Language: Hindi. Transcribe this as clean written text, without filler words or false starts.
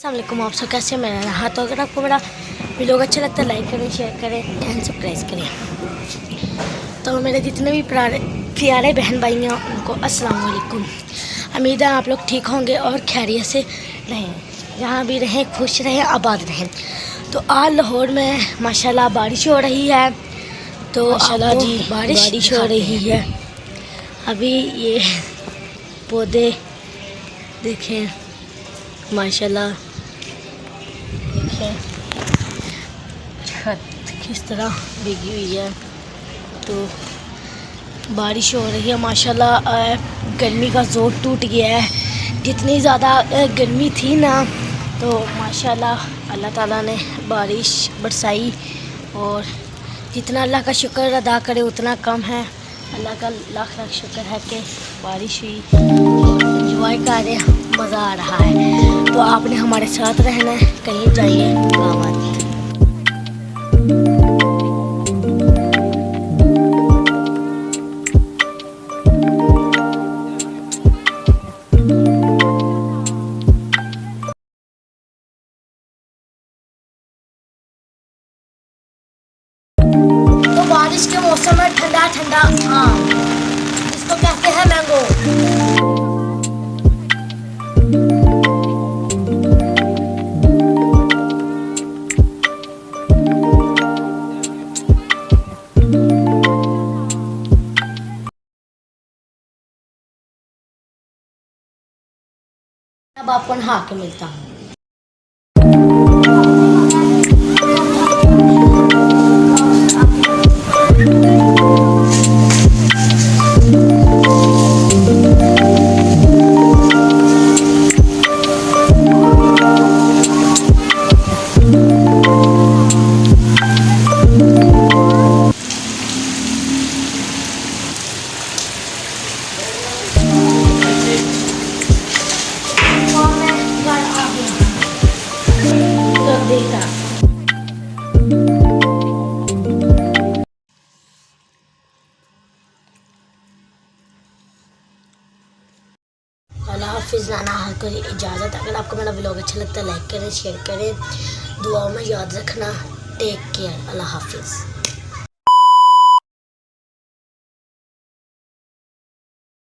अलैकुम। आप सब कैसे हैं? मेरा RanaAhad। तो अगर आपको मेरा वीडियो अच्छा लगता है लाइक करें, शेयर करें एंड सब्सक्राइब करें। तो मेरे जितने भी प्यारे बहन भाई हैं उनको अस्सलाम वालेकुम। उम्मीद है आप लोग ठीक होंगे और खैरियत से रहें, जहाँ भी रहें खुश रहें आबाद रहें। तो आज लाहौर में माशाल्लाह बारिश हो रही है। तो माशाल्लाह जी बारिश हो रही है। अभी ये पौधे देखें माशाल्लाह, देखें छत किस तरह भीगी हुई है। तो बारिश हो रही है माशाल्लाह। गर्मी का ज़ोर टूट गया है। जितनी ज़्यादा गर्मी थी ना, तो माशाल्लाह अल्लाह ताला ने बारिश बरसाई। और जितना अल्लाह का शुक्र अदा करे उतना कम है। अल्लाह का लाख लाख शुक्र है कि बारिश हुई, एंजॉय कर रहे हैं, मज़ा आ रहा है। तो आपने हमारे साथ रहना है, कहीं जाइए मत। तो बारिश के मौसम में ठंडा ठंडा आम, इसको कहते हैं मैंगो। अब आपको नहा के मिलता हूँ। अल्लाह हाफिज़। RanaAhad को इजाज़त। अगर आपको मेरा ब्लॉग अच्छा लगता है लाइक करें, शेयर करें, दुआओं में याद रखना। Take care. अल्लाह हाफिज़।